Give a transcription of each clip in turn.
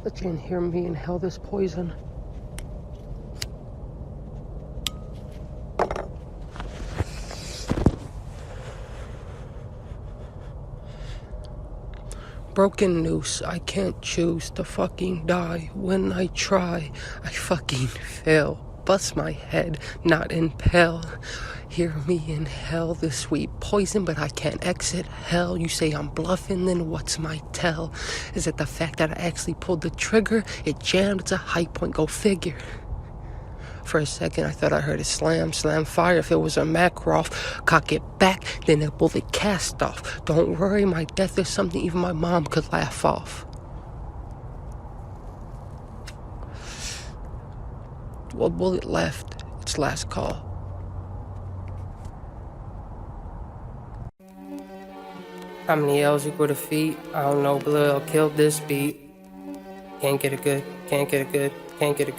Let you hear me inhale this poison. Broken noose, I can't choose to fucking die. When I try, I fucking fail. Bust my head, not impale. Hear me inhale this sweet poison, but I can't exit hell. You say I'm bluffing, then what's my tell? Is it the fact that I actually pulled the trigger? It jammed, it's a high point, go figure. For a second, I thought I heard it slam fire. If it was a Makarov, cock it back, then a bullet cast off. Don't worry, my death is something even my mom could laugh off. One bullet left, it's last call. How many L's equal to feet? I don't know, but LILEL killed this beat. Can't get a good grip. Can't get a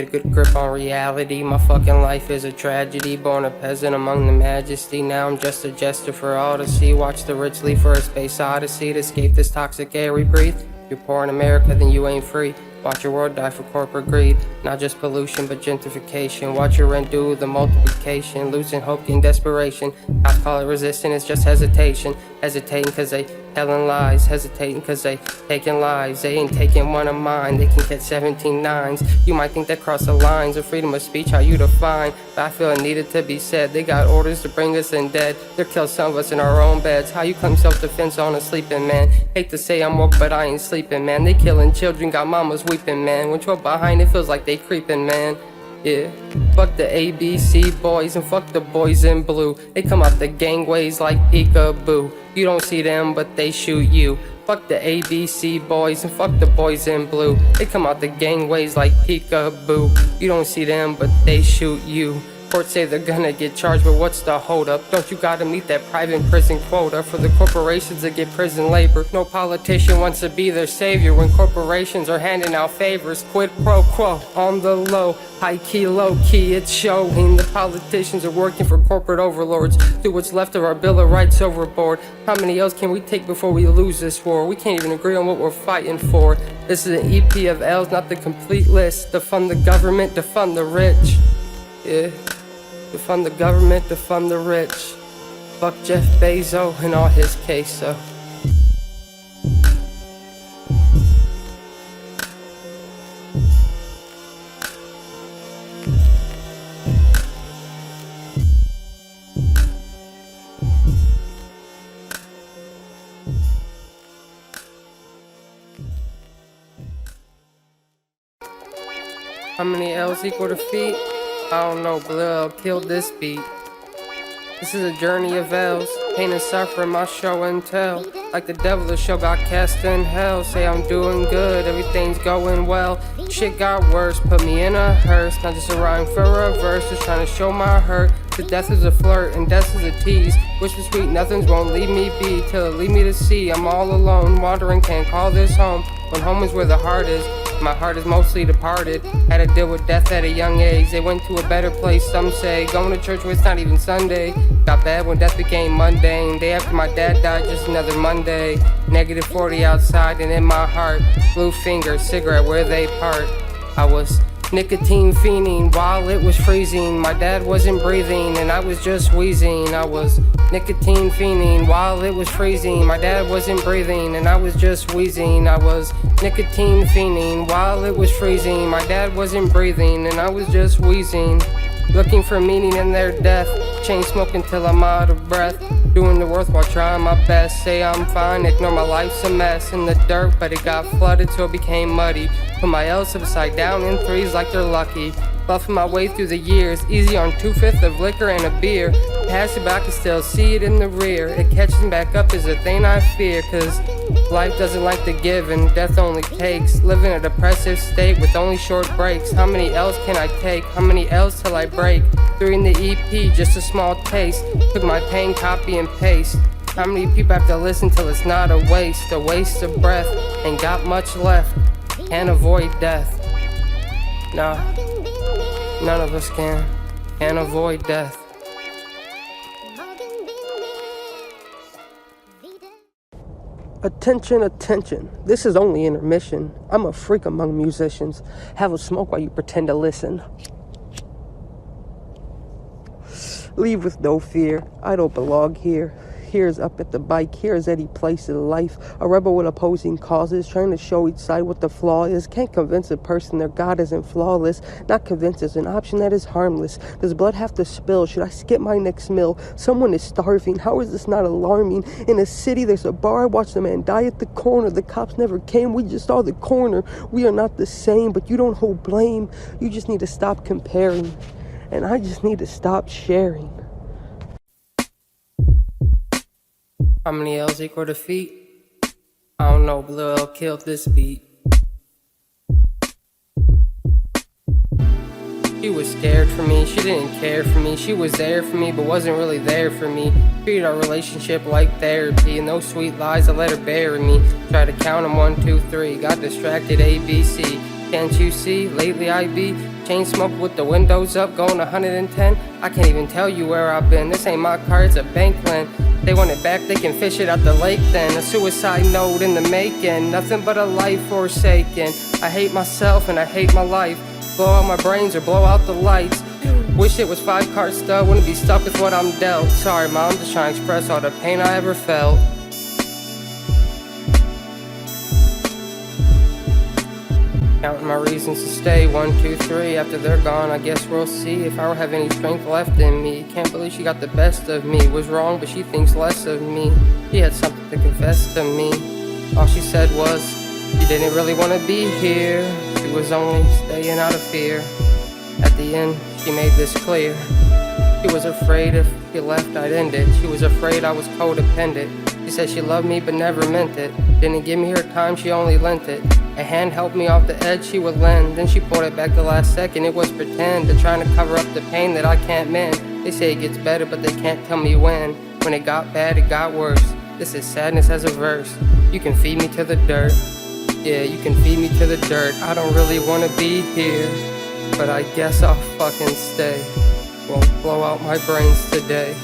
good grip on reality. My fucking life is a tragedy. Born a peasant among the majesty. Now I'm just a jester for all to see. Watch the rich leave for a space odyssey to escape this toxic air we breathe. If you're poor in America, then you ain't free. Watch your world die for corporate greed. Not just pollution, but gentrification. Watch your rent do the multiplication. Losing hope in desperation. I call it resistance, it's just hesitation. Hesitating cause they telling lies. Hesitating cause they taking lives. They ain't taking one of mine. They can get 17 nines. You might think that cross the lines of freedom of speech, how you define. But I feel it needed to be said. They got orders to bring us in dead. They'll kill some of us in our own beds. How you claim self-defense on a sleeping man? Hate to say I'm woke, but I ain't sleeping, man. They killing children, got mamas weeping, man. When you're behind, it feels like they creeping, man. Yeah, fuck the ABC boys and fuck the boys in blue. They come out the gangways like peekaboo. You don't see them, but they shoot you. Fuck the ABC boys and fuck the boys in blue. They come out the gangways like peekaboo. You don't see them, but they shoot you. Courts say they're gonna get charged, but what's the hold up? Don't you gotta meet that private prison quota for the corporations that get prison labor? No politician wants to be their savior when corporations are handing out favors. Quid pro quo, on the low, high key, low key, it's showing. The politicians are working for corporate overlords. Threw what's left of our Bill of Rights overboard. How many L's can we take before we lose this war? We can't even agree on what we're fighting for. This is an EP of L's, not the complete list. Defund the government, defund the rich. Yeah. Defund the government, defund the rich. Fuck Jeff Bezos and all his queso. How many L's equal to feet? I don't know, but LILEL killed this beat. This is a journey of L's, pain and suffering, my show and tell. Like the devil, the show got cast in hell. Say I'm doing good, everything's going well. Shit got worse, put me in a hearse. Not just a rhyme for a verse, just trying to show my hurt. Cause death is a flirt and death is a tease. Wish was sweet, nothing's won't leave me be. Till it lead me to sea, I'm all alone, wandering, can't call this home. When home is where the heart is. My heart is mostly departed. Had to deal with death at a young age. They went to a better place, some say. Going to church where it's not even Sunday. Got bad when death became mundane. Day after my dad died, just another Monday. Negative 40 outside and in my heart. Blue finger, cigarette where they part. I was nicotine fiending while it was freezing. My dad wasn't breathing and I was just wheezing. I was nicotine fiending while it was freezing. My dad wasn't breathing and I was just wheezing. I was nicotine fiending while it was freezing. My dad wasn't breathing and I was just wheezing. Looking for meaning in their death. Chain smoking till I'm out of breath. Doing the worthwhile, trying my best. Say I'm fine, ignore my life's a mess. In the dirt, but it got flooded so it became muddy. Put my L's upside down in threes like they're lucky. Buffing my way through the years. Easy on 2/5 of liquor and a beer. Pass it back, I still see it in the rear. It catches me back up is a thing I fear. Cause life doesn't like to give and death only takes. Live in a depressive state with only short breaks. How many L's can I take? How many L's till I break? During the EP, just a small taste. Took my pain, copy and paste. How many people have to listen till it's not a waste of breath. Ain't got much left. Can't avoid death. Nah, none of us can. Can't avoid death. Attention, attention. This is only intermission. I'm a freak among musicians. Have a smoke while you pretend to listen. Leave with no fear. I don't belong here. Here's up at the bike. Here's any place in life. A rebel with opposing causes, trying to show each side what the flaw is. Can't convince a person their God isn't flawless. Not convinced is an option that is harmless. Does blood have to spill? Should I skip my next meal? Someone is starving. How is this not alarming? In a city, there's a bar. I watched a man die at the corner. The cops never came. We just saw the corner. We are not the same, but you don't hold blame. You just need to stop comparing. And I just need to stop sharing. How many L's equal defeat? I don't know, but Lil L killed this beat. She was scared for me, she didn't care for me. She was there for me, but wasn't really there for me. Treated our relationship like therapy, and those sweet lies I let her bury me. Tried to count them 1, 2, 3, got distracted ABC. Can't you see, lately I be chain smoke with the windows up, going 110. I can't even tell you where I've been. This ain't my car, it's a bank lend. They want it back, they can fish it out the lake then. A suicide note in the making, nothing but a life forsaken. I hate myself and I hate my life. Blow out my brains or blow out the lights. Wish it was 5-car stud, wouldn't be stuck with what I'm dealt. Sorry mom, just trying to express all the pain I ever felt. Counting my reasons to stay, 1, 2, 3. After they're gone, I guess we'll see if I have any strength left in me. Can't believe she got the best of me. Was wrong, but she thinks less of me. She had something to confess to me. All she said was, you didn't really want to be here. She was only staying out of fear. At the end, she made this clear. She was afraid if she left, I'd end it. She was afraid I was codependent. She said she loved me but never meant it. Didn't give me her time, she only lent it. A hand helped me off the edge she would lend. Then she pulled it back the last second, it was pretend. They're trying to cover up the pain that I can't mend. They say it gets better but they can't tell me when. When it got bad, it got worse. This is sadness as a verse. You can feed me to the dirt. Yeah, you can feed me to the dirt. I don't really wanna be here, but I guess I'll fucking stay. Won't blow out my brains today.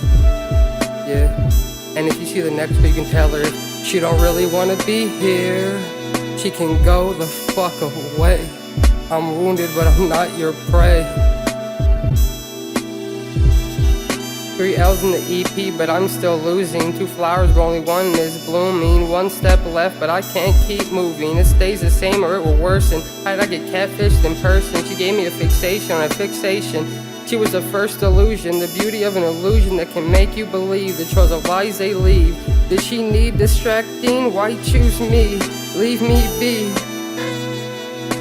Yeah. And if you see the next one, you can tell her if she don't really wanna be here, she can go the fuck away. I'm wounded, but I'm not your prey. 3 L's in the EP, but I'm still losing. 2 flowers, but only one is blooming. 1 step left, but I can't keep moving. It stays the same or it will worsen. How'd I get catfished in person? She gave me a fixation on a fixation. She was the first illusion, the beauty of an illusion that can make you believe the trails of lies they leave. Did she need distracting? Why choose me? Leave me be.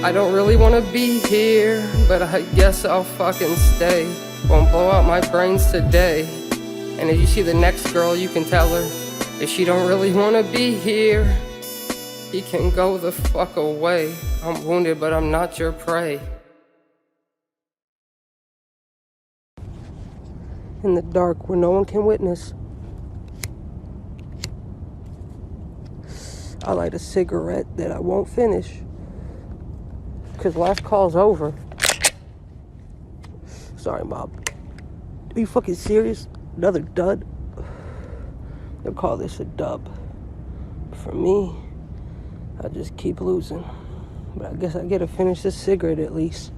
I don't really wanna be here, but I guess I'll fucking stay. Won't blow out my brains today. And if you see the next girl, you can tell her if she don't really wanna be here, she can go the fuck away. I'm wounded, but I'm not your prey. In the dark where no one can witness, I light a cigarette that I won't finish, cause last call's over. Sorry, Mom. Are you fucking serious? Another dud? They'll call this a dub. For me, I just keep losing. But I guess I gotta finish this cigarette at least.